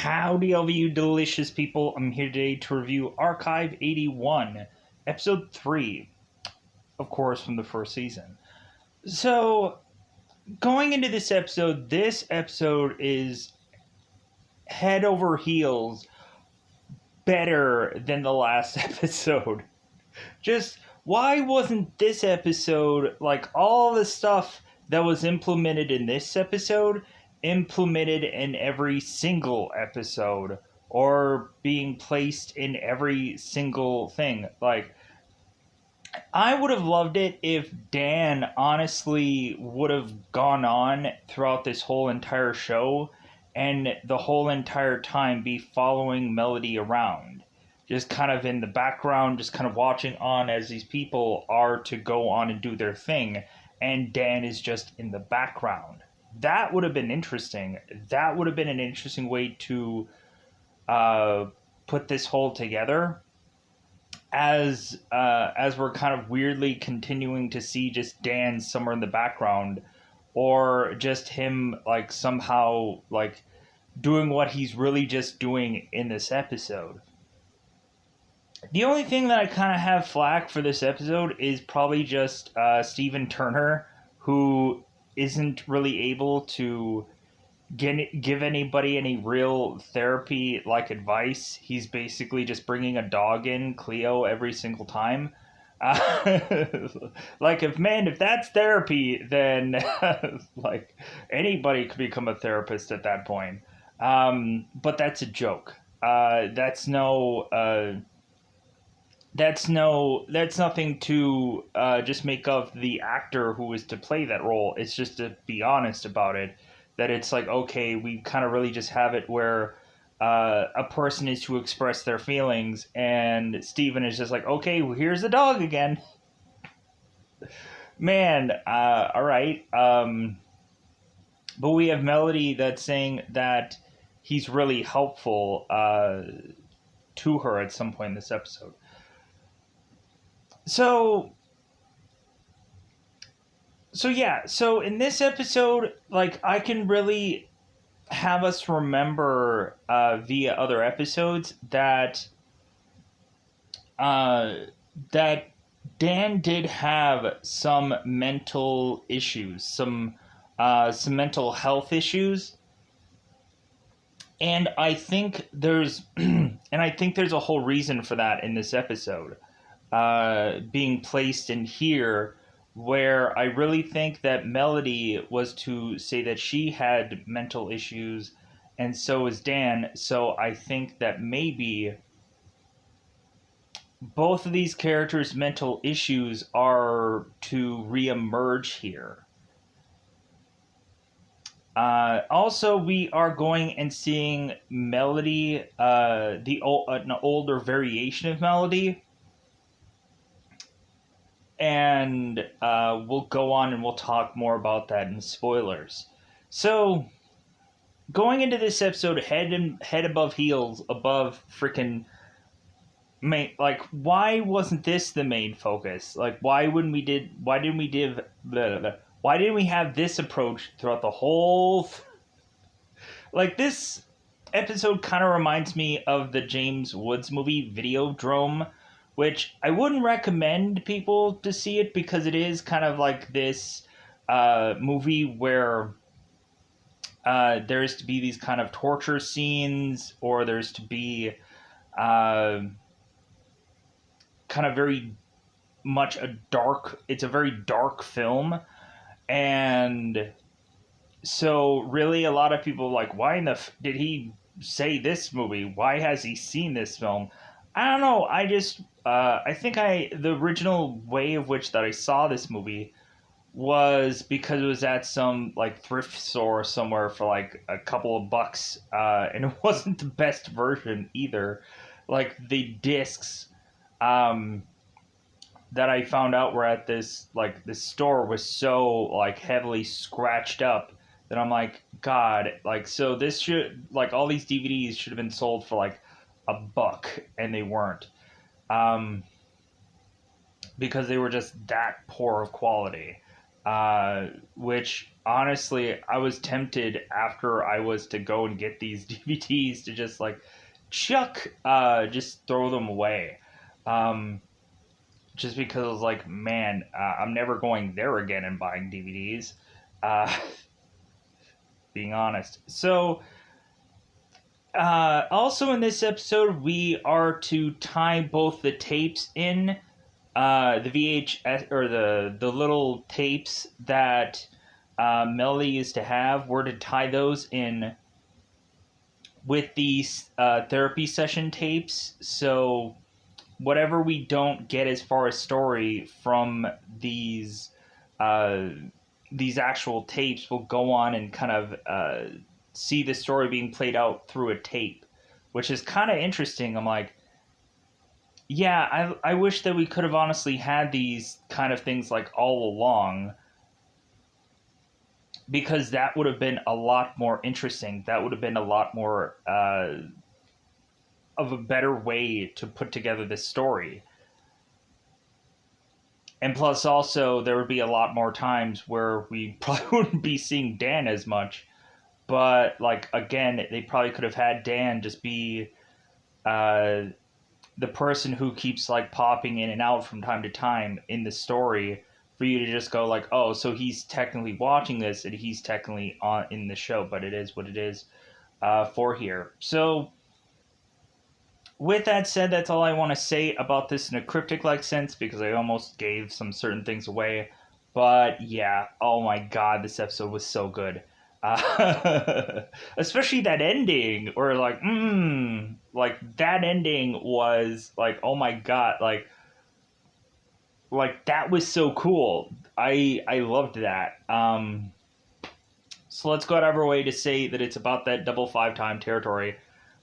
Howdy, all of you delicious people. I'm here today to review Archive 81, Episode 3, of course, from the first season. So, going into this episode is head over heels better than the last episode. Just, why wasn't this episode, like all the stuff that was implemented in this episode, implemented in every single episode or being placed in every single thing? Like, I would have loved it if Dan honestly would have gone on throughout this whole entire show and the whole entire time be following Melody around. Just kind of in the background, just kind of watching on as these people are to go on and do their thing, and Dan is just in the background. That would have been interesting. That would have been an interesting way to put this whole together as we're kind of weirdly continuing to see just Dan somewhere in the background, or just him like somehow like doing what he's really just doing in this episode. The only thing that I kind of have flack for this episode is probably just Stephen Turner, who isn't really able to give anybody any real therapy like advice. He's basically just bringing a dog in, Cleo, every single time. Like if that's therapy, then like anybody could become a therapist at that point. But that's a joke. That's nothing to just make of the actor who is to play that role. It's just to be honest about it, that it's like, okay, we kind of really just have it where a person is to express their feelings, and Steven is just like, okay, well, here's the dog again. Man, all right. But we have Melody that's saying that he's really helpful to her at some point in this episode. So yeah, so in this episode, like, I can really have us remember via other episodes that that Dan did have some mental issues, some mental health issues, and I think there's a whole reason for that in this episode being placed in here, where I really think that Melody was to say that she had mental issues, and so is Dan. So I think that maybe both of these characters' mental issues are to reemerge here. Also, we are going and seeing Melody, an older variation of Melody, and we'll go on and we'll talk more about that in spoilers. So, going into this episode, head above heels, above freaking main. Like, why wasn't this the main focus? Like, why didn't we have this approach throughout the whole? Like, this episode kind of reminds me of the James Woods movie Videodrome, which I wouldn't recommend people to see it because it is kind of like this movie where there's to be these kind of torture scenes, or there's to be kind of very much it's a very dark film. And so really a lot of people like, why in the did he say this movie? Why has he seen this film? I don't know. I just I think the original way of which that I saw this movie was because it was at some like thrift store somewhere for like a couple of bucks, and it wasn't the best version either. Like, the discs that I found out were at this store was so like heavily scratched up that I'm like, God, like, so this should, like, all these DVDs should have been sold for like $1, and they weren't, because they were just that poor of quality. which honestly I was tempted after I was to go and get these DVDs to just like just throw them away. Just because I was like, man, I'm never going there again and buying DVDs. Uh, being honest. So, also in this episode, we are to tie both the tapes in, the VHS or the little tapes that Melody used to have. We're to tie those in with these therapy session tapes. So whatever we don't get as far as story from uh, these actual tapes will go on and kind of see the story being played out through a tape, which is kind of interesting. I'm like, yeah, I wish that we could have honestly had these kind of things like all along, because that would have been a lot more interesting. That would have been a lot more of a better way to put together this story. And plus, also, there would be a lot more times where we probably wouldn't be seeing Dan as much. But, like, again, they probably could have had Dan just be uh, the person who keeps, like, popping in and out from time to time in the story for you to just go, like, oh, so he's technically watching this and he's technically on in the show, but it is what it is for here. So, with that said, that's all I want to say about this in a cryptic like sense, because I almost gave some certain things away. But yeah, oh my god, this episode was so good. Especially that ending, or like that ending was like, oh my god, like that was so cool. I loved that. So let's go out of our way to say that it's about that double five time territory,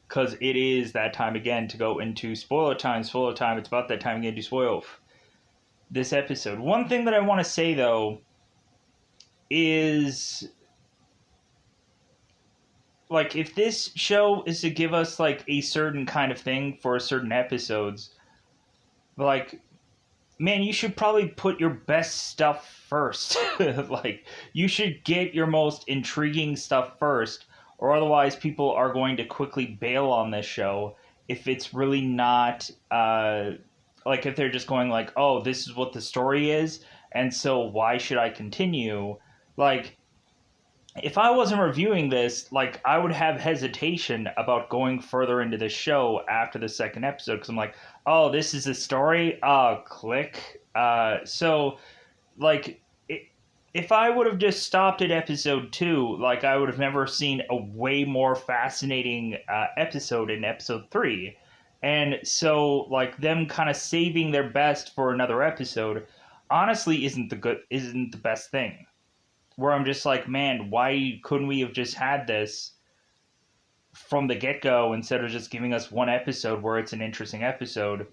because it is that time again to go into spoiler time. Spoiler time. It's about that time again to spoil this episode. One thing that I want to say though is, like, if this show is to give us like a certain kind of thing for certain episodes, like, man, you should probably put your best stuff first. Like, you should get your most intriguing stuff first, or otherwise people are going to quickly bail on this show if it's really not like, if they're just going like, oh, this is what the story is, and so why should I continue? Like, if I wasn't reviewing this, like, I would have hesitation about going further into the show after the second episode, because I'm like, oh, this is the story. Click. So, like, if I would have just stopped at episode 2, like, I would have never seen a way more fascinating episode in episode 3. And so, like, them kind of saving their best for another episode honestly isn't the best thing, where I'm just like, man, why couldn't we have just had this from the get go instead of just giving us one episode where it's an interesting episode,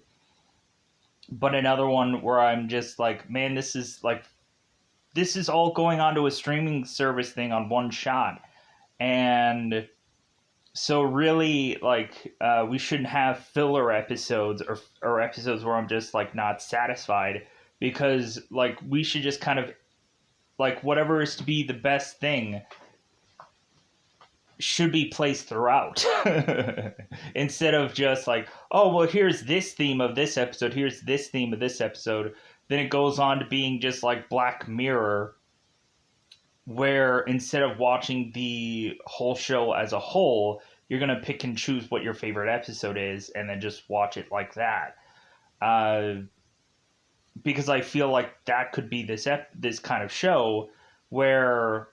but another one where I'm just like, man, this is all going onto a streaming service thing on one shot. And so really, like, we shouldn't have filler episodes, or episodes where I'm just like not satisfied, because like we should just kind of, like, whatever is to be the best thing should be placed throughout. Instead of just like, oh, well, here's this theme of this episode, here's this theme of this episode, then it goes on to being just like Black Mirror, where instead of watching the whole show as a whole, you're going to pick and choose what your favorite episode is and then just watch it like that. Because I feel like that could be this kind of show where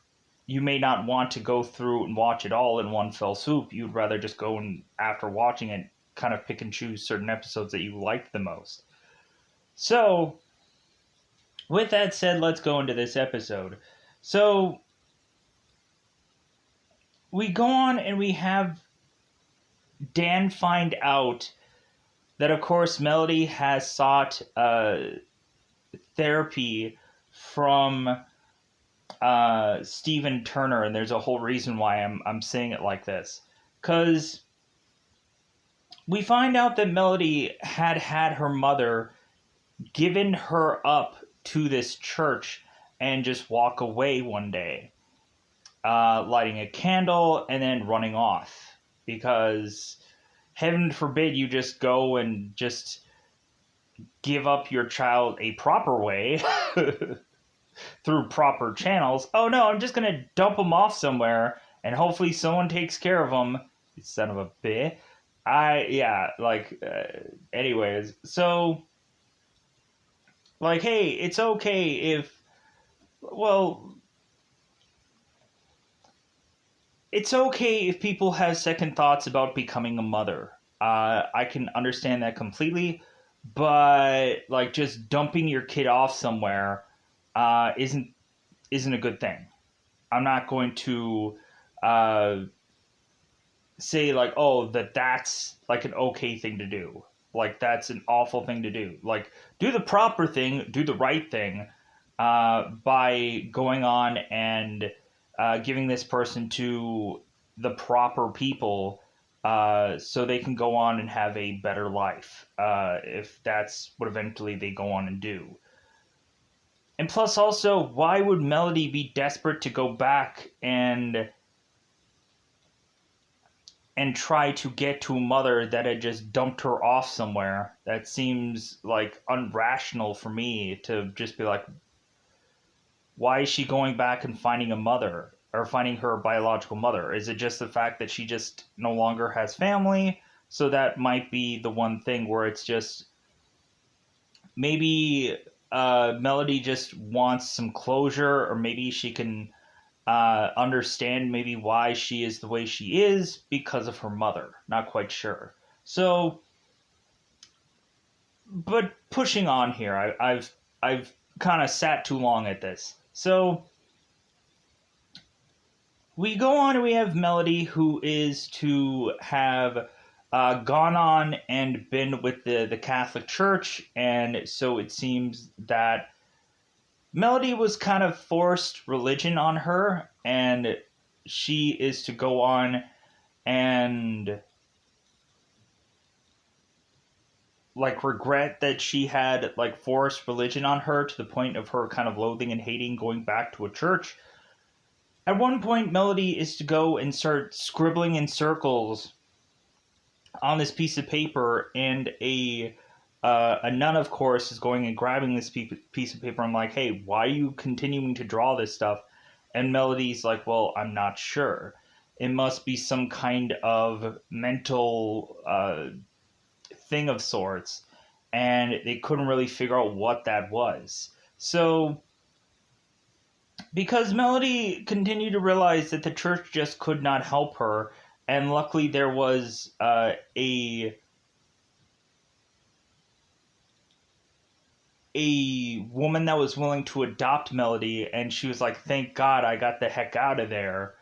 you may not want to go through and watch it all in one fell swoop. You'd rather just go and, after watching it, kind of pick and choose certain episodes that you like the most. So, with that said, let's go into this episode. So, we go on and we have Dan find out that, of course, Melody has sought therapy from Stephen Turner, and there's a whole reason why I'm saying it like this, because we find out that Melody had her mother given her up to this church and just walk away one day, lighting a candle and then running off. Because heaven forbid you just go and just give up your child a proper way through proper channels. Oh no, I'm just gonna dump them off somewhere and hopefully someone takes care of them. You son of a bitch. Anyways, so, like, hey, it's okay if, well, it's okay if people have second thoughts about becoming a mother. I can understand that completely, but like just dumping your kid off somewhere isn't a good thing. I'm not going to uh, say like, oh, that's like an okay thing to do. Like that's an awful thing to do. Like do the proper thing, do the right thing by going on and giving this person to the proper people so they can go on and have a better life if that's what eventually they go on and do. And plus, also, why would Melody be desperate to go back and try to get to a mother that had just dumped her off somewhere? That seems like unrational for me to just be like, why is she going back and finding a mother or finding her biological mother? Is it just the fact that she just no longer has family? So that might be the one thing where it's just maybe Melody just wants some closure, or maybe she can understand maybe why she is the way she is because of her mother. Not quite sure. So, but pushing on here, I've kind of sat too long at this. So we go on and we have Melody, who is to have gone on and been with the Catholic Church, and so it seems that Melody was kind of forced religion on her, and she is to go on and like regret that she had like forced religion on her to the point of her kind of loathing and hating going back to a church. At one point, Melody is to go and start scribbling in circles on this piece of paper, and a nun, of course, is going and grabbing this piece of paper. I'm like, hey, why are you continuing to draw this stuff? And Melody's like, well, I'm not sure. It must be some kind of mental thing of sorts, and they couldn't really figure out what that was. So, because Melody continued to realize that the church just could not help her, and luckily there was a woman that was willing to adopt Melody, and she was like, thank God I got the heck out of there.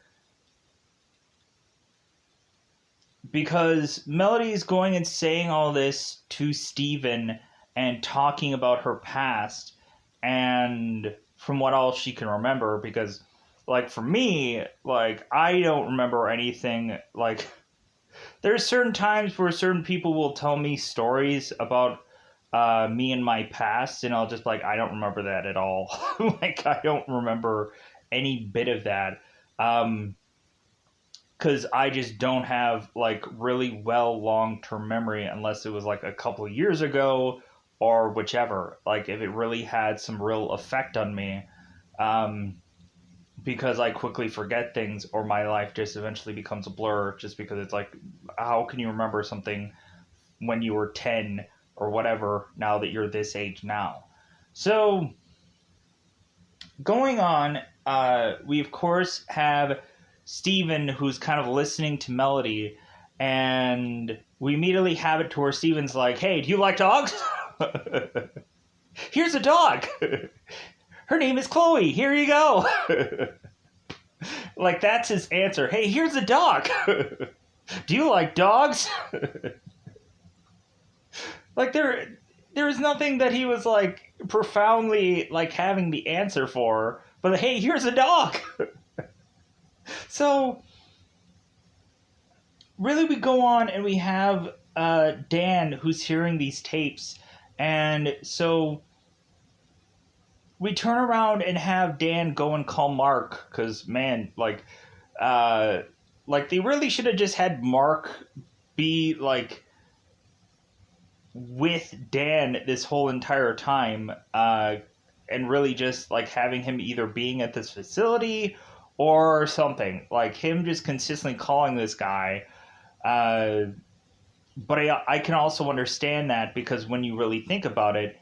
Because Melody's going and saying all this to Steven and talking about her past, and from what all she can remember, because like for me, like I don't remember anything. Like there's certain times where certain people will tell me stories about me and my past, and I'll just be like, I don't remember that at all. Like I don't remember any bit of that. Because I just don't have like really well long-term memory unless it was like a couple of years ago or whichever. Like if it really had some real effect on me, um, because I quickly forget things, or my life just eventually becomes a blur. Just because it's like, how can you remember something when you were 10 or whatever now that you're this age now? So going on, we of course have Steven, who's kind of listening to Melody, and we immediately have it to where Steven's like, hey, do you like dogs? Here's a dog. Her name is Chloe. Here you go. Like, that's his answer. Hey, here's a dog. Do you like dogs? Like, there's nothing that he was, like, profoundly, like, having the answer for, but, hey, here's a dog. So, really, we go on and we have Dan, who's hearing these tapes, and so we turn around and have Dan go and call Mark because, man, like they really should have just had Mark be like with Dan this whole entire time, and really just like having him either being at this facility or something, like him just consistently calling this guy. But I can also understand that because when you really think about it,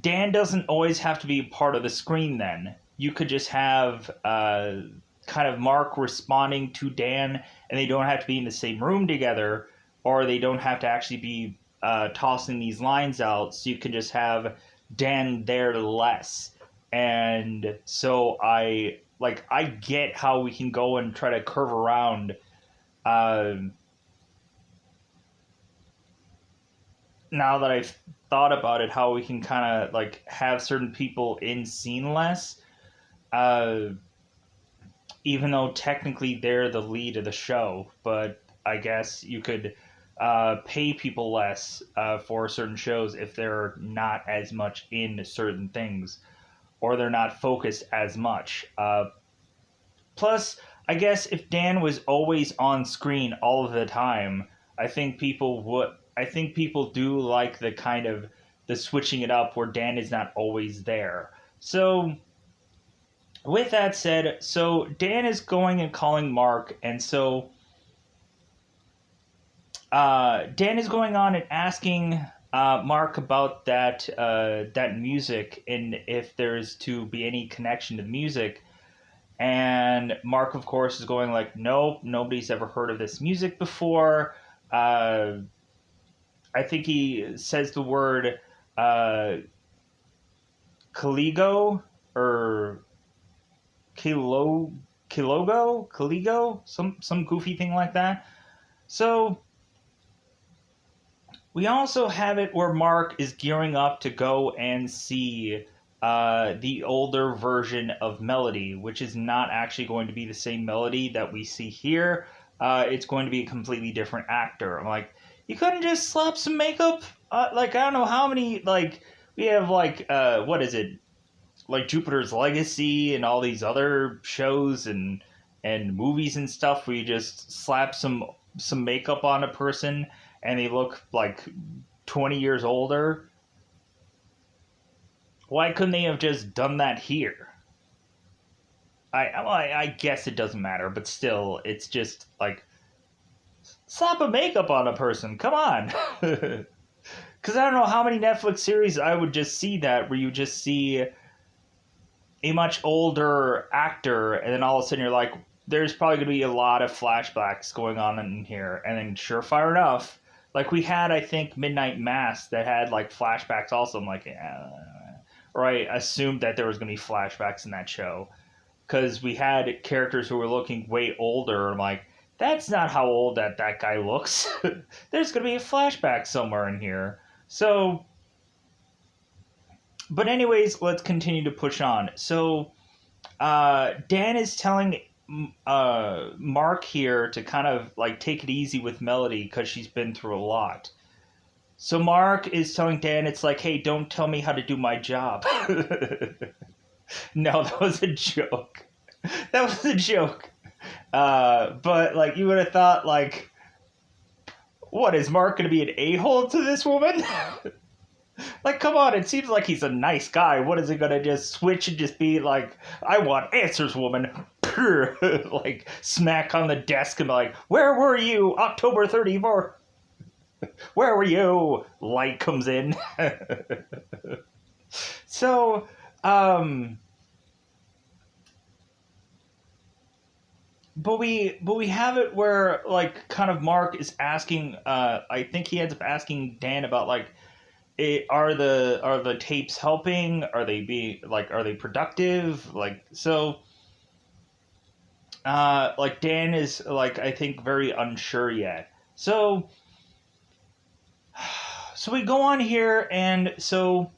Dan doesn't always have to be part of the screen then. You could just have kind of Mark responding to Dan, and they don't have to be in the same room together, or they don't have to actually be tossing these lines out. So you can just have Dan there less. And so I get how we can go and try to curve around. Now that I've thought about it, how we can kind of like have certain people in scene less, uh, even though technically they're the lead of the show. But I guess you could pay people less for certain shows if they're not as much in certain things or they're not focused as much. Plus, I guess if Dan was always on screen all of the time, I think people would. I think people do like the kind of the switching it up where Dan is not always there. So, with that said, so Dan is going and calling Mark, and so Dan is going on and asking Mark about that music and if there's to be any connection to the music. And Mark, of course, is going like, nope, nobody's ever heard of this music before. I think he says the word Kaligo or Kaligo, some goofy thing like that. So we also have it where Mark is gearing up to go and see the older version of Melody, which is not actually going to be the same Melody that we see here. It's going to be a completely different actor. I'm like, you couldn't just slap some makeup? Like, I don't know how many, like, we have, like, what is it? Like Jupiter's Legacy and all these other shows and movies and stuff where you just slap some makeup on a person and they look like 20 years older. Why couldn't they have just done that here? I guess it doesn't matter, but still, it's just like slap a makeup on a person. Come on. Because I don't know how many Netflix series I would just see that where you just see a much older actor, and then all of a sudden you're like, there's probably going to be a lot of flashbacks going on in here. And then, surefire enough, like we had, I think, Midnight Mass that had like flashbacks also. I'm like, yeah. Or I assumed that there was going to be flashbacks in that show because we had characters who were looking way older. I'm like, that's not how old that guy looks. There's going to be a flashback somewhere in here. So, but anyways, let's continue to push on. So, Dan is telling Mark here to kind of like take it easy with Melody because she's been through a lot. So Mark is telling Dan, it's like, hey, don't tell me how to do my job. No, that was a joke. That was a joke. But like, you would have thought, like, what, is Mark going to be an a-hole to this woman? Like, come on, it seems like he's a nice guy. What is he going to just switch and just be like, I want answers, woman. Like, smack on the desk and be like, where were you October 34th? Where were you? Light comes in. So, but we have it where like kind of Mark is asking. I think he ends up asking Dan about like, are the tapes helping? Are they productive? Like so. Like Dan is like I think very unsure yet. So we go on here, and so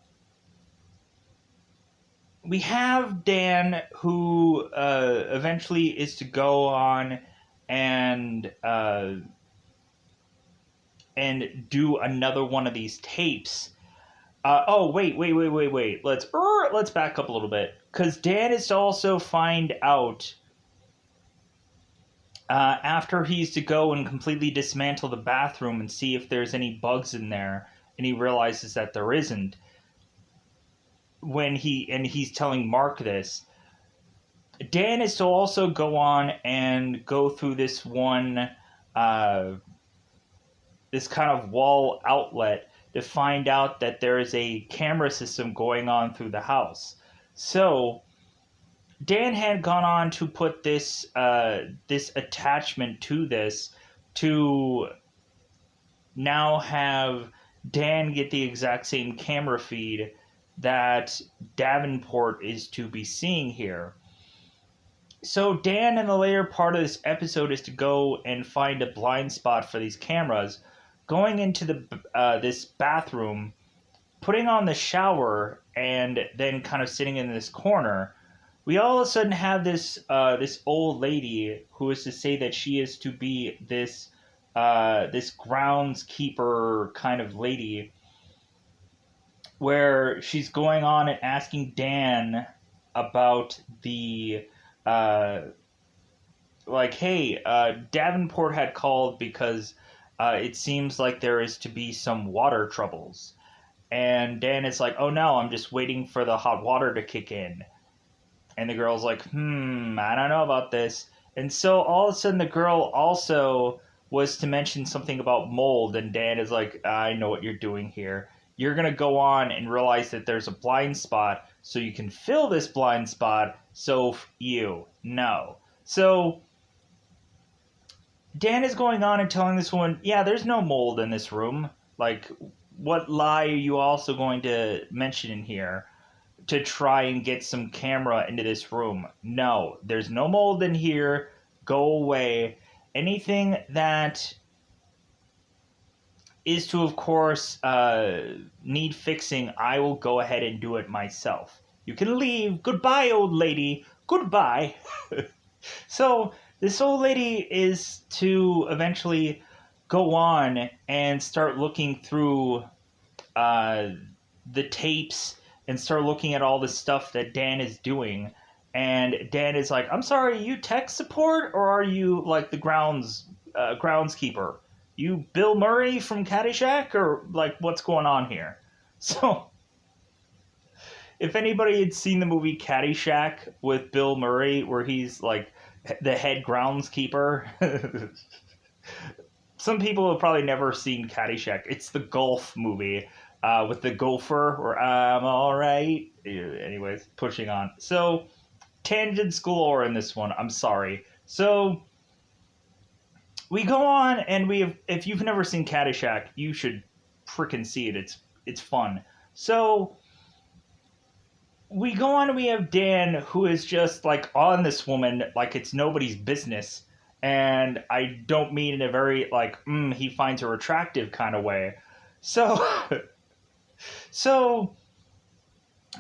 we have Dan who eventually is to go on and do another one of these tapes. Oh, wait. Let's back up a little bit, because Dan is to also find out after he's to go and completely dismantle the bathroom and see if there's any bugs in there, and he realizes that there isn't. He's telling Mark this, Dan is to also go on and go through this one, this kind of wall outlet to find out that there is a camera system going on through the house. So Dan had gone on to put this attachment to this to now have Dan get the exact same camera feed that Davenport is to be seeing here. So Dan, in the later part of this episode, is to go and find a blind spot for these cameras, going into this bathroom, putting on the shower, and then kind of sitting in this corner. We all of a sudden have this old lady who is to say that she is to be this groundskeeper kind of lady, where she's going on and asking Dan about the hey, Davenport had called because it seems like there is to be some water troubles. And Dan is like, oh no, I'm just waiting for the hot water to kick in. And the girl's like, I don't know about this. And so all of a sudden the girl also was to mention something about mold, and Dan is like, I know what you're doing here. You're going to go on and realize that there's a blind spot, so you can fill this blind spot, so you know. So Dan is going on and telling this woman, yeah, there's no mold in this room. Like, what lie are you also going to mention in here to try and get some camera into this room? No, there's no mold in here. Go away. Anything that is to, of course, need fixing, I will go ahead and do it myself. You can leave. Goodbye, old lady. Goodbye. So this old lady is to eventually go on and start looking through the tapes and start looking at all the stuff that Dan is doing. And Dan is like, I'm sorry, are you tech support, or are you like the groundskeeper? You Bill Murray from Caddyshack, or like what's going on here? So if anybody had seen the movie Caddyshack with Bill Murray, where he's like the head groundskeeper, some people have probably never seen Caddyshack. It's the golf movie with the gopher, or I'm all right. Anyways, pushing on. So tangents galore in this one. I'm sorry. So we go on, and if you've never seen Caddyshack, you should freaking see it. It's fun. So we go on, and we have Dan, who is just like on this woman like it's nobody's business. And I don't mean in a very like he finds her attractive kind of way. So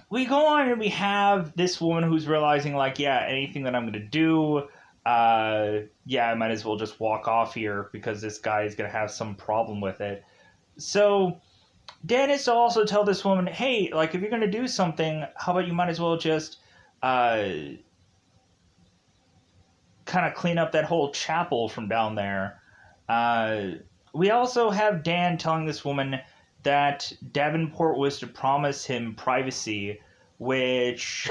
we go on, and we have this woman who's realizing, like, yeah, anything that I'm going to do, I might as well just walk off here because this guy is going to have some problem with it. So Dan is to also tell this woman, hey, like, if you're going to do something, how about you might as well just kind of clean up that whole chapel from down there. We also have Dan telling this woman that Davenport was to promise him privacy, which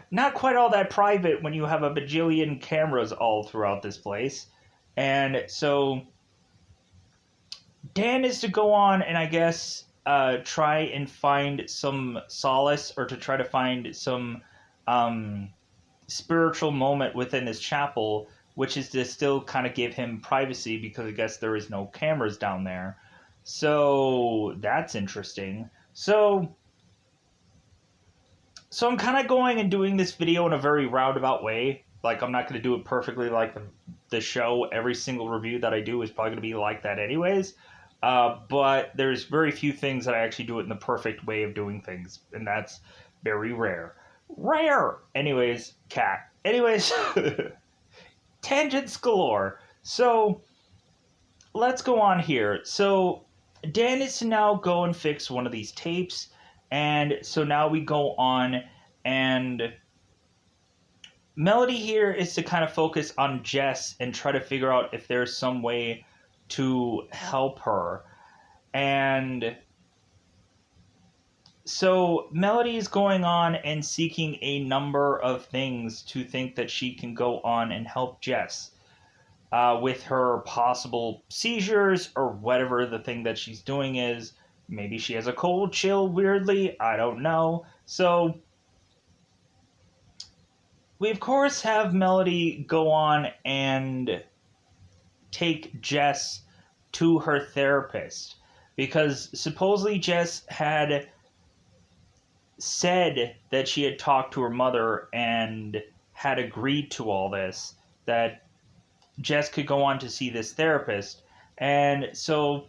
not quite all that private when you have a bajillion cameras all throughout this place. And so Dan is to go on and I guess try and find some solace, or to try to find some spiritual moment within this chapel, which is to still kind of give him privacy because I guess there is no cameras down there. So that's interesting. So I'm kind of going and doing this video in a very roundabout way. Like, I'm not going to do it perfectly like the show. Every single review that I do is probably going to be like that anyways. But there's very few things that I actually do it in the perfect way of doing things. And that's very rare. Anyways, cat. Anyways, tangents galore. So let's go on here. So Dan is to now go and fix one of these tapes, and so now we go on, and Melody here is to kind of focus on Jess and try to figure out if there's some way to help her. And so Melody is going on and seeking a number of things to think that she can go on and help Jess with her possible seizures or whatever the thing that she's doing is. Maybe she has a cold chill weirdly. I don't know. So we, of course, have Melody go on and take Jess to her therapist because supposedly Jess had said that she had talked to her mother and had agreed to all this, that Jess could go on to see this therapist. And so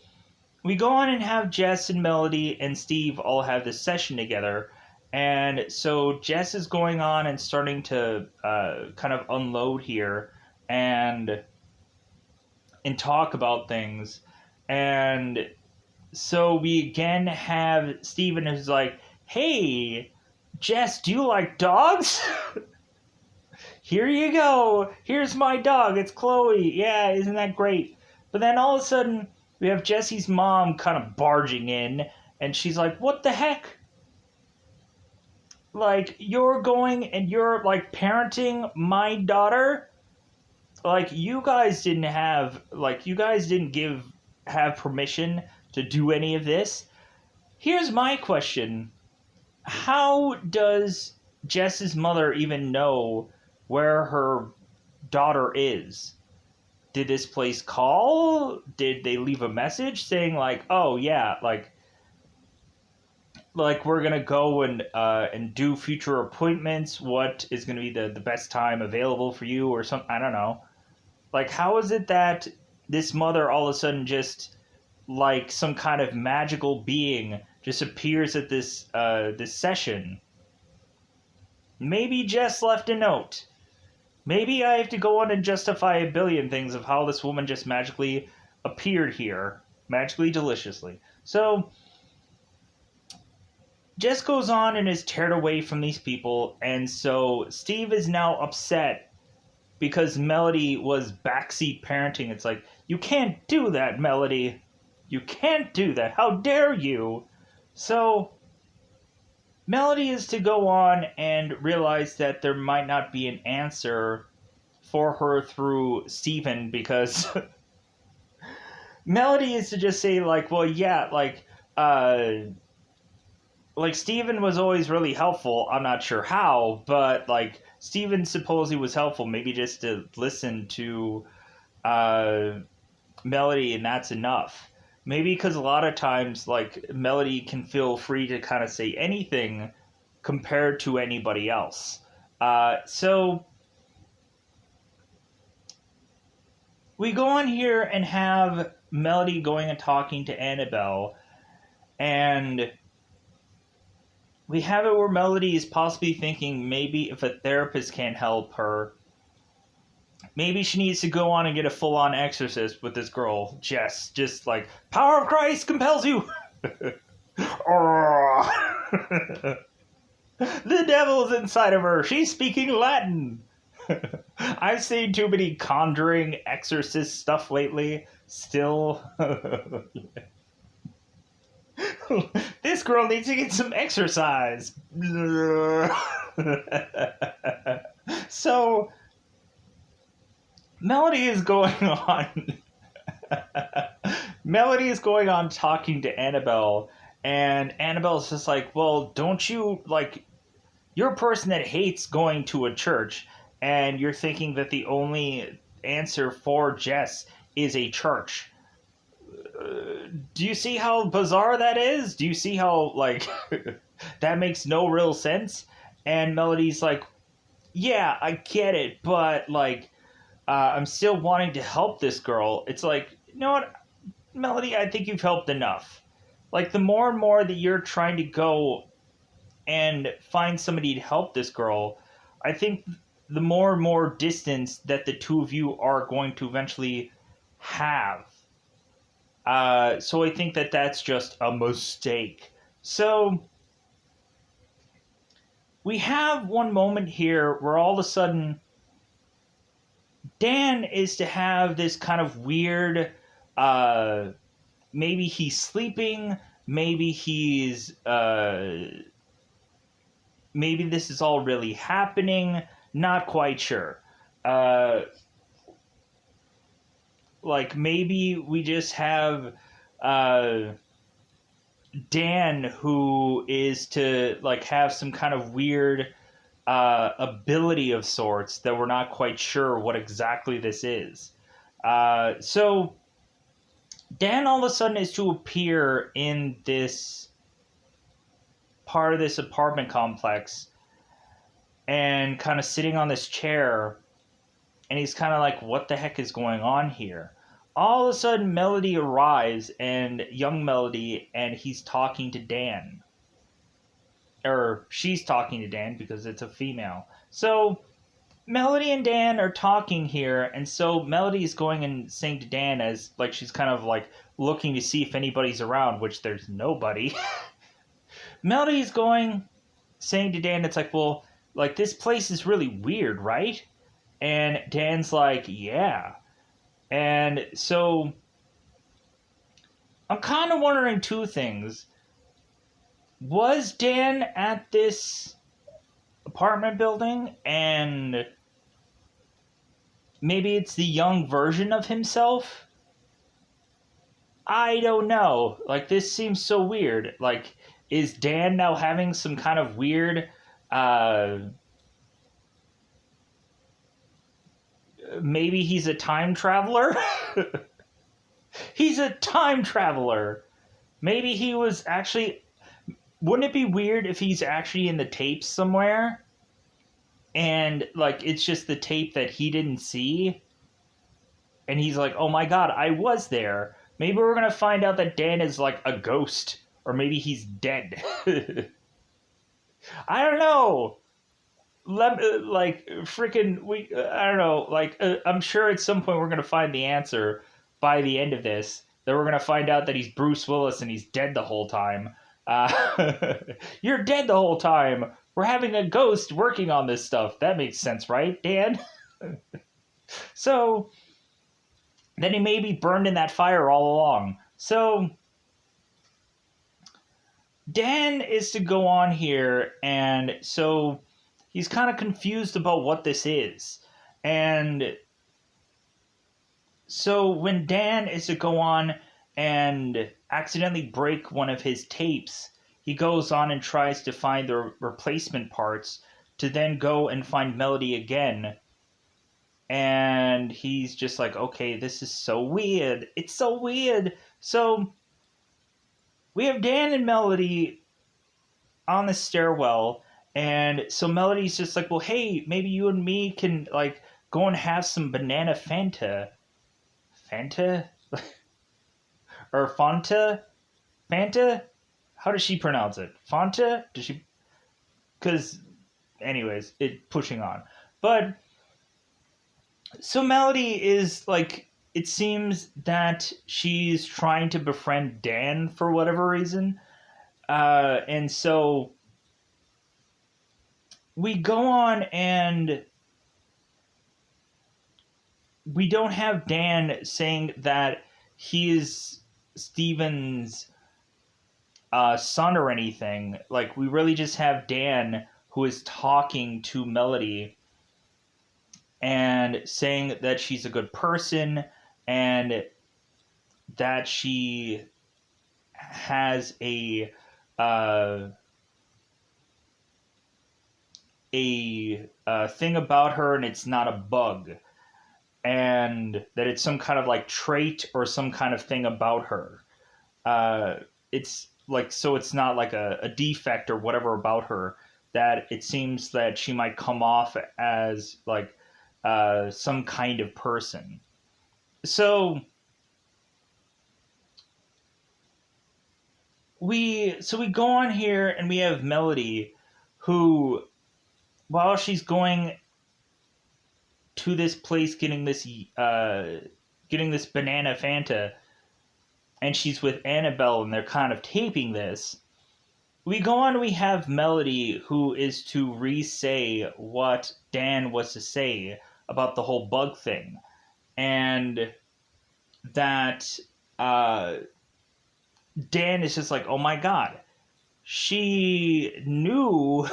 we go on and have Jess and Melody and Steve all have this session together. And so Jess is going on and starting to kind of unload here and talk about things. And so we again have Steven who's like, hey, Jess, do you like dogs? Here you go. Here's my dog. It's Chloe. Yeah, isn't that great? But then all of a sudden, we have Jesse's mom kind of barging in, and she's like, what the heck? Like, you're going and you're, like, parenting my daughter? Like, you guys didn't have permission to do any of this. Here's my question. How does Jess's mother even know where her daughter is? Did this place call? Did they leave a message saying like, oh yeah, like we're gonna go and do future appointments? What is gonna be the best time available for you or something? I don't know. Like, how is it that this mother all of a sudden just like some kind of magical being just appears at this session? Maybe Jess left a note. Maybe I have to go on and justify a billion things of how this woman just magically appeared here. Magically, deliciously. So, Jess goes on and is teared away from these people, and so Steve is now upset because Melody was backseat parenting. It's like, you can't do that, Melody. You can't do that. How dare you? So Melody is to go on and realize that there might not be an answer for her through Steven, because Melody is to just say like, well, yeah, like Steven was always really helpful. I'm not sure how, but like Steven supposedly was helpful. Maybe just to listen to Melody, and that's enough. Maybe because a lot of times, like, Melody can feel free to kind of say anything compared to anybody else. So we go on here and have Melody going and talking to Annabelle, and we have it where Melody is possibly thinking maybe if a therapist can't help her, maybe she needs to go on and get a full-on exorcist with this girl, Jess. Just like, power of Christ compels you! The devil's inside of her. She's speaking Latin. I've seen too many Conjuring exorcist stuff lately. Still. This girl needs to get some exercise. So Melody is going on. Melody is going on talking to Annabelle, and Annabelle's just like, well, don't you, like, you're a person that hates going to a church, and you're thinking that the only answer for Jess is a church. Do you see how bizarre that is? Do you see how, like, that makes no real sense? And Melody's like, yeah, I get it, but, like, I'm still wanting to help this girl. It's like, you know what, Melody, I think you've helped enough. Like, the more and more that you're trying to go and find somebody to help this girl, I think the more and more distance that the two of you are going to eventually have. So I think that that's just a mistake. So we have one moment here where all of a sudden Dan is to have this kind of weird, uh, maybe he's sleeping, maybe maybe this is all really happening, not quite sure. Uh, like maybe we just have uh, Dan who is to like have some kind of weird ability of sorts that we're not quite sure what exactly this is. So Dan all of a sudden is to appear in this part of this apartment complex and kind of sitting on this chair, and he's kind of like, what the heck is going on here? All of a sudden Melody arrives, and young Melody, and he's talking to Dan, or she's talking to Dan because it's a female. So Melody and Dan are talking here, and so Melody is going and saying to Dan as like she's kind of like looking to see if anybody's around, which there's nobody. Melody's going saying to Dan, it's like, well, like this place is really weird, right? And Dan's like, yeah. And so I'm kind of wondering two things. Was Dan at this apartment building and maybe it's the young version of himself? I don't know. Like, this seems so weird. Like, is Dan now having some kind of weird, uh, maybe he's a time traveler? He's a time traveler. Maybe he was actually. Wouldn't it be weird if he's actually in the tapes somewhere? And, like, it's just the tape that he didn't see? And he's like, oh my god, I was there. Maybe we're gonna find out that Dan is like a ghost, or maybe he's dead. I don't know. Like freaking, I don't know. Like I'm sure at some point we're gonna find the answer by the end of this. That we're gonna find out that he's Bruce Willis and he's dead the whole time. You're dead the whole time. We're having a ghost working on this stuff. That makes sense, right, Dan? So then he may be burned in that fire all along. So Dan is to go on here, and so he's kind of confused about what this is. And so when Dan is to go on and accidentally break one of his tapes, he goes on and tries to find the replacement parts to then go and find Melody again. And he's just like, okay, this is so weird. It's so weird. So we have Dan and Melody on the stairwell, and so Melody's just like, well, hey, maybe you and me can like go and have some banana Fanta, or Fanta. How does she pronounce it? Fanta? Does she? Because, anyways, it pushing on, but so Melody is like. It seems that she's trying to befriend Dan for whatever reason. And so we go on, and we don't have Dan saying that he is Steven's son or anything. Like, we really just have Dan who is talking to Melody and saying that she's a good person and that she has uh, a thing about her, and it's not a bug, and that it's some kind of like trait or some kind of thing about her. It's like, so it's not like a defect or whatever about her, that it seems that she might come off as like some kind of person. So we go on here, and we have Melody who, while she's going to this place getting this banana Fanta, and she's with Annabelle, and they're kind of taping this. We go on, we have Melody, who is to re-say what Dan was to say about the whole bug thing. And that Dan is just like, oh my god. She knew.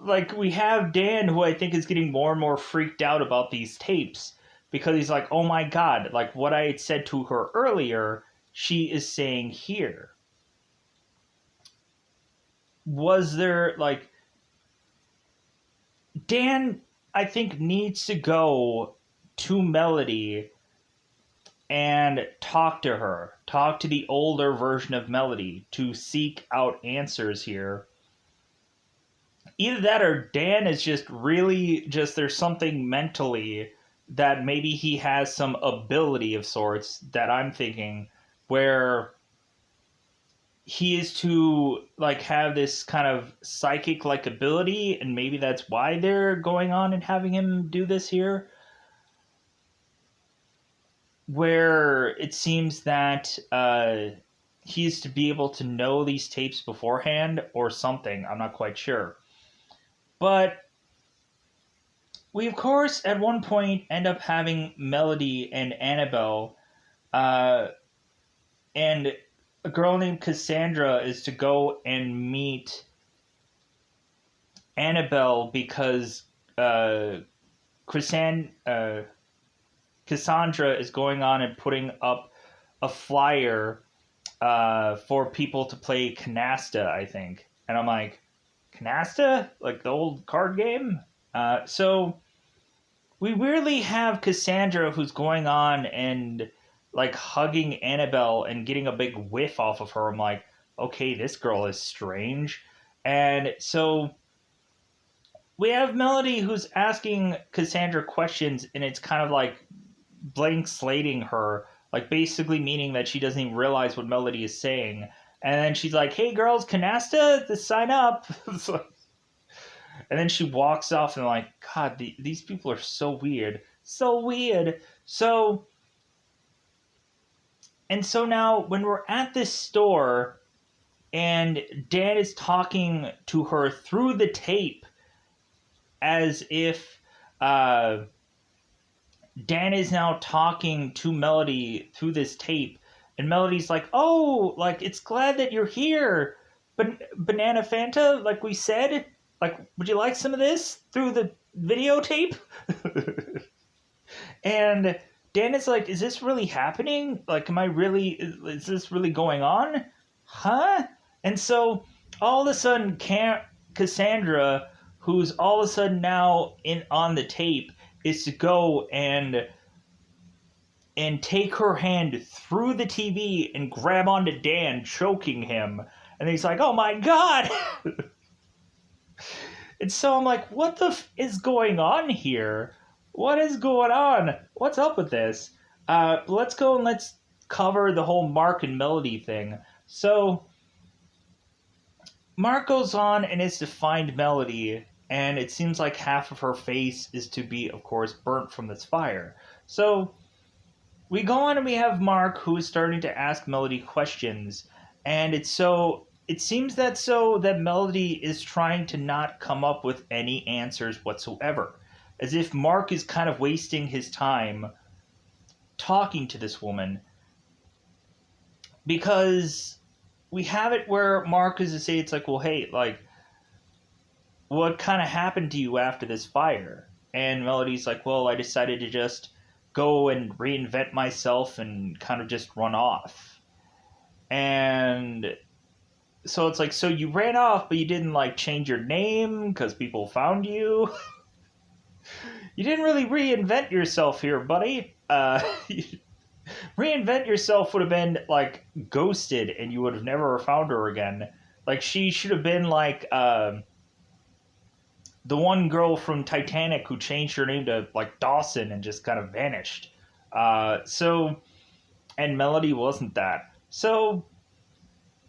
Like, we have Dan, who I think is getting more and more freaked out about these tapes, because he's like, oh my god, like what I had said to her earlier, she is saying here. Was there, like, Dan, I think, needs to go to Melody and talk to her, talk to the older version of Melody to seek out answers here. Either that, or Dan is just really just, there's something mentally that maybe he has some ability of sorts that I'm thinking where he is to like have this kind of psychic like ability, and maybe that's why they're going on and having him do this here, where it seems that he's to be able to know these tapes beforehand or something. I'm not quite sure. But we, of course, at one point end up having Melody and Annabelle, and a girl named Cassandra is to go and meet Annabelle because Cassandra is going on and putting up a flyer for people to play Canasta, I think. And I'm like, Canasta? Like the old card game? So we weirdly have Cassandra who's going on and like hugging Annabelle and getting a big whiff off of her. I'm like, okay, this girl is strange. And so we have Melody who's asking Cassandra questions, and it's kind of like blank slating her, like basically meaning that she doesn't even realize what Melody is saying. And then she's like, hey girls, Canasta, to sign up. And then she walks off, and I'm like, God, these people are so weird. So weird. And so now when we're at this store and Dan is talking to her through the tape as if Dan is now talking to Melody through this tape, and Melody's like, oh, like, it's glad that you're here, Banana Fanta, like we said, like, would you like some of this through the videotape? And Dan is like, is this really happening? Like, is this really going on? Huh? And so all of a sudden, Cassandra, who's all of a sudden now on the tape, is to go and take her hand through the TV and grab onto Dan, choking him. And he's like, oh my god! And so I'm like, what the is going on here? What is going on? What's up with this? Let's go and let's cover the whole Mark and Melody thing. So Mark goes on and is to find Melody, and it seems like half of her face is to be, of course, burnt from this fire. So we go on and we have Mark, who is starting to ask Melody questions, and it seems that Melody is trying to not come up with any answers whatsoever, as if Mark is kind of wasting his time talking to this woman, because we have it where Mark is to say, it's like, well, hey, like, what kind of happened to you after this fire? And Melody's like, well, I decided to just go and reinvent myself and kind of just run off. And so it's like, so you ran off, but you didn't like change your name because people found you. You didn't really reinvent yourself here, buddy. Reinvent yourself would have been like ghosted, and you would have never found her again. Like, she should have been like the one girl from Titanic who changed her name to like Dawson and just kind of vanished. And Melody wasn't that. So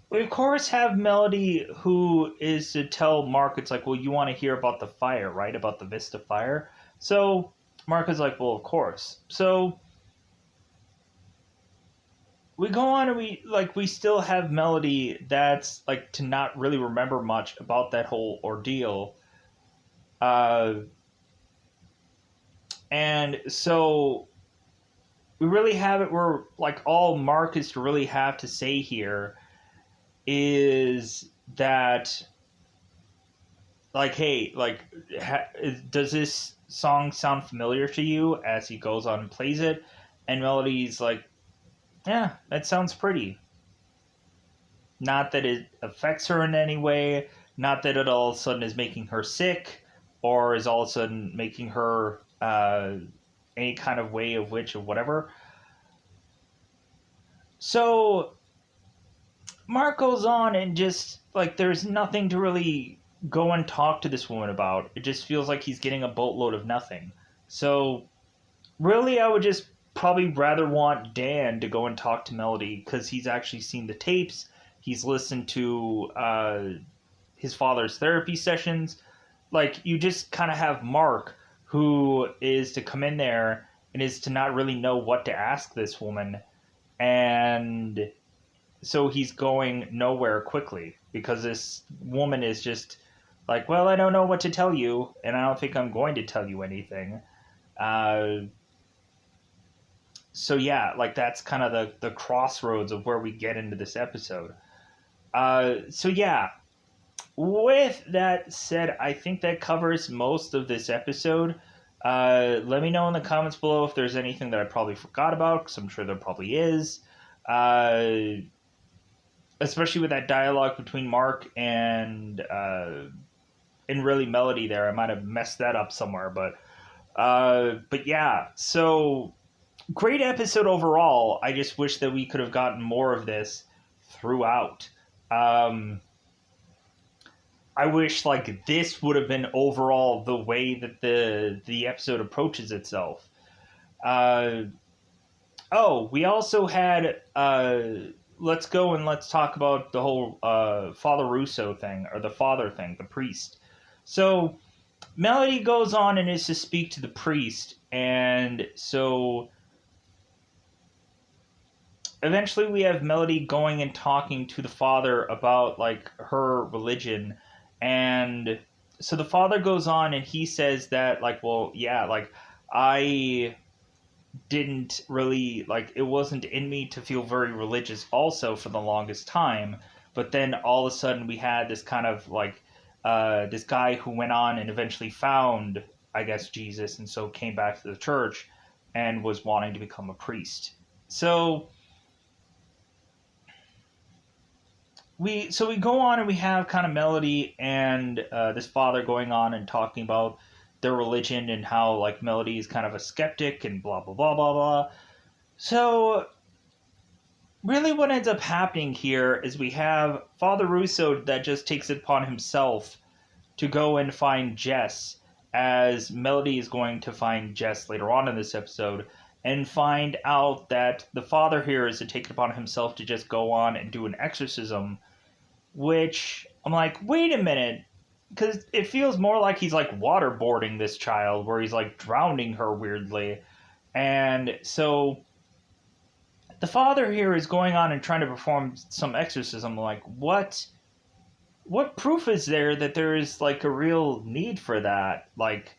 we, of course, have Melody who is to tell Mark, it's like, well, you want to hear about the fire, right? About the Vista fire. So Mark is like, well, of course. So we go on and we still have Melody that's like to not really remember much about that whole ordeal. Uh, and so we really have it where like all Mark is to really have to say here is that like, hey, like, does this song sound familiar to you? As he goes on and plays it, and Melody's like, yeah, that sounds pretty. Not that it affects her in any way, not that it all of a sudden is making her sick, or is all of a sudden making her any kind of way of which or whatever. So Mark goes on and just like there's nothing to really go and talk to this woman about. It just feels like he's getting a boatload of nothing. So really, I would just probably rather want Dan to go and talk to Melody because he's actually seen the tapes. He's listened to his father's therapy sessions. Like you just kind of have Mark, who is to come in there and is to not really know what to ask this woman, and so he's going nowhere quickly because this woman is just like, well, I don't know what to tell you, and I don't think I'm going to tell you anything. Uh, so yeah, like that's kind of the crossroads of where we get into this episode. So yeah, with that said, I think that covers most of this episode. Let me know in the comments below if there's anything that I probably forgot about, because I'm sure there probably is. Especially with that dialogue between Mark and really Melody there. I might have messed that up somewhere, but yeah, so great episode overall. I just wish that we could have gotten more of this throughout. I wish like this would have been overall the way that the episode approaches itself. We also had let's go and let's talk about the whole Father Russo thing, or the father thing, the priest. So Melody goes on and is to speak to the priest, and so eventually we have Melody going and talking to the father about like her religion, and so the father goes on and he says that like, well, yeah, like I didn't really like, it wasn't in me to feel very religious also for the longest time, but then all of a sudden we had this kind of like this guy who went on and eventually found, I guess, Jesus, and so came back to the church and was wanting to become a priest. So we go on and we have kind of Melody and this father going on and talking about their religion and how like Melody is kind of a skeptic and blah blah blah blah blah. So really what ends up happening here is we have Father Russo that just takes it upon himself to go and find Jess, as Melody is going to find Jess later on in this episode, and find out that the father here is to take it upon himself to just go on and do an exorcism, which I'm like, wait a minute, because it feels more like he's like waterboarding this child, where he's like drowning her weirdly. And so the father here is going on and trying to perform some exorcism. Like, what proof is there that there is like a real need for that? Like,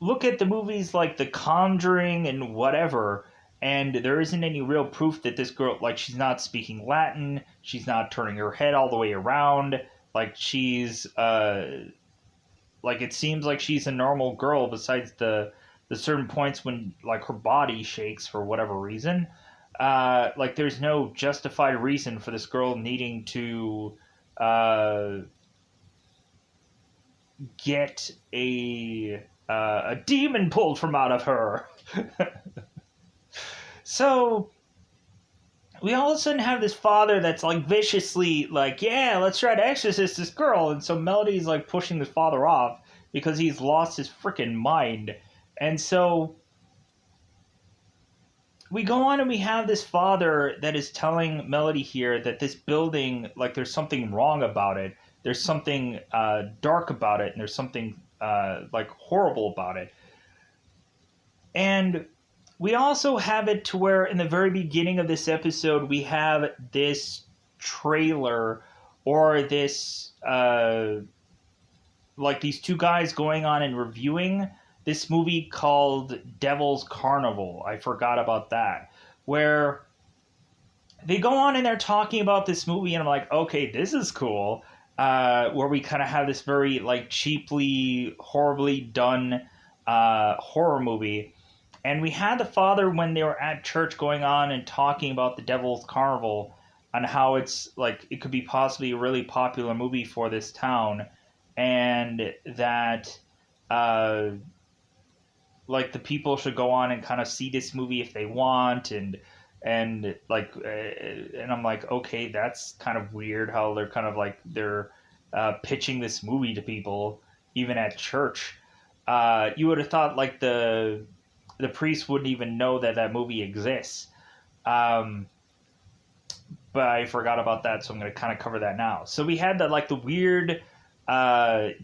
look at the movies like The Conjuring and whatever, and there isn't any real proof that this girl, like, she's not speaking Latin, she's not turning her head all the way around, like she's like it seems like she's a normal girl besides the certain points when like her body shakes for whatever reason. Like there's no justified reason for this girl needing to get a demon pulled from out of her. So we all of a sudden have this father that's like viciously like, yeah, let's try to exorcist this girl. And so Melody's like pushing this father off because he's lost his freaking mind. And so we go on and we have this father that is telling Melody here that this building, like there's something wrong about it. There's something dark about it. And there's something like horrible about it. And we also have it to where in the very beginning of this episode we have this trailer or this like these two guys going on and reviewing this movie called Devil's Carnival. I forgot about that. Where they go on and they're talking about this movie, and I'm like, okay, this is cool. Where we kind of have this very like cheaply, horribly done horror movie. And we had the father when they were at church going on and talking about the Devil's Carnival and how it's like it could be possibly a really popular movie for this town, and that like the people should go on and kind of see this movie if they want, and like and I'm like, okay, that's kind of weird how they're kind of like they're pitching this movie to people even at church. You would have thought like the priest wouldn't even know that that movie exists. But I forgot about that, so I'm going to kind of cover that now. So we had the weird,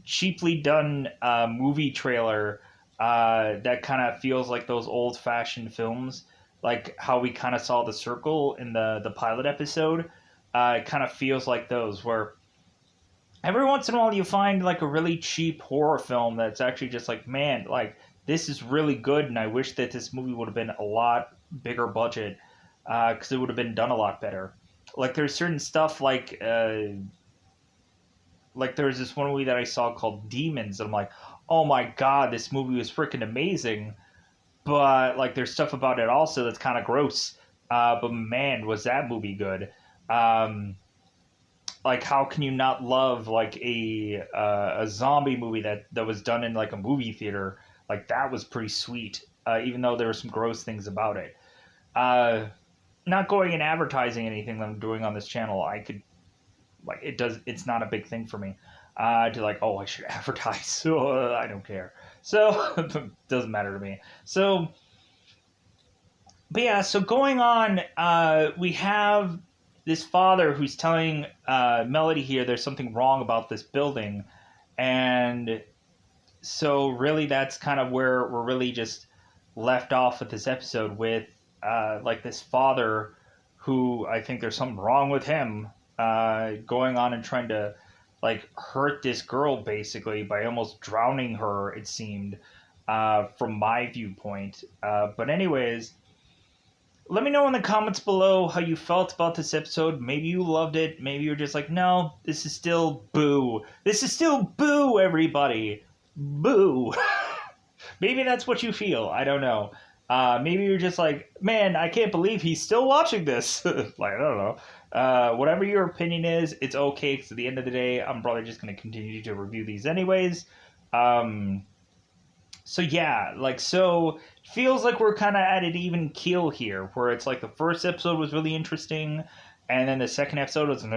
cheaply done movie trailer that kind of feels like those old fashioned films, like how we kind of saw The Circle in the pilot episode. It kind of feels like those where every once in a while you find like a really cheap horror film that's actually just like, man, like this is really good, and I wish that this movie would have been a lot bigger budget because it would have been done a lot better. Like there's certain stuff like there's this one movie that I saw called Demons, and I'm like, oh my god, this movie was freaking amazing. But like there's stuff about it also that's kind of gross. But man, was that movie good. Like how can you not love like a zombie movie that was done in like a movie theater? Like that was pretty sweet, even though there were some gross things about it. Not going and advertising anything that I'm doing on this channel, I could like it's not a big thing for me to like, oh, I should advertise. So I don't care. So it doesn't matter to me. So, but yeah, so going on, we have this father who's telling Melody here there's something wrong about this building, and so really that's kind of where we're really just left off with this episode with like this father who I think there's something wrong with him going on and trying to like hurt this girl basically by almost drowning her, it seemed, from my viewpoint. But anyways, let me know in the comments below how you felt about this episode. Maybe you loved it. Maybe you're just like, no, this is still boo. This is still boo, everybody. Boo. Maybe that's what you feel. I don't know. Maybe you're just like, man, I can't believe he's still watching this. Like, I don't know. Whatever your opinion is, it's okay, because at the end of the day, I'm probably just going to continue to review these anyways. So yeah, like, so it feels like we're kind of at an even keel here, where it's like the first episode was really interesting, and then the second episode was, and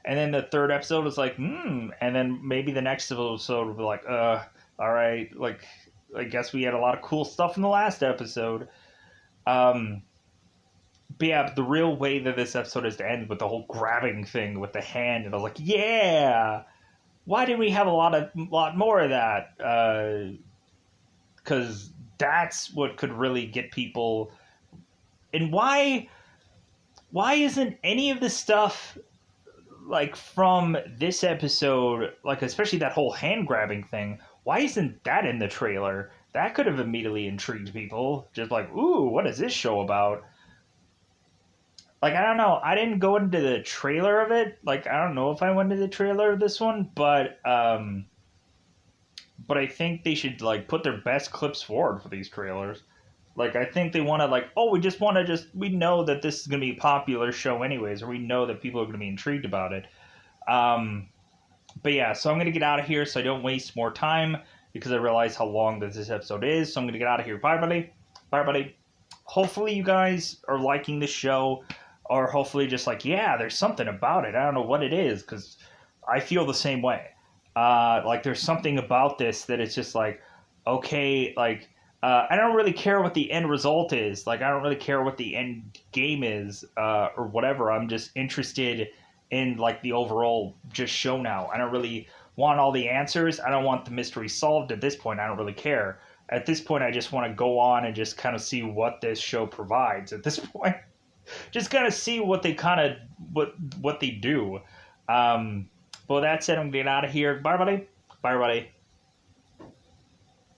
then the third episode was like, and then maybe the next episode will be like, all right, like, I guess we had a lot of cool stuff in the last episode. But yeah, the real way that this episode is to end with the whole grabbing thing with the hand, and I was like, yeah, why didn't we have a lot more of that? Because that's what could really get people. And why isn't any of the stuff like from this episode, like especially that whole hand grabbing thing, why isn't that in the trailer? That could have immediately intrigued people. Just like, ooh, what is this show about? Like, I don't know. I didn't go into the trailer of it. Like, I don't know if I went into the trailer of this one, but I think they should like put their best clips forward for these trailers. Like, I think they want to like, oh, we know that this is going to be a popular show anyways, or we know that people are going to be intrigued about it. But yeah, so I'm going to get out of here so I don't waste more time, because I realize how long this episode is. So I'm going to get out of here. Bye, everybody. Bye, everybody. Hopefully you guys are liking the show, or hopefully just like, yeah, there's something about it. I don't know what it is, because I feel the same way. Like, there's something about this that it's just like, okay, like, I don't really care what the end result is. Like, I don't really care what the end game is, or whatever. I'm just interested in, like, the overall just show now. I don't really want all the answers. I don't want the mystery solved at this point. I don't really care. At this point, I just want to go on and just kind of see what this show provides. At this point, just kind of see what they what they do. But with that said, I'm getting out of here. Bye, everybody. Bye, everybody.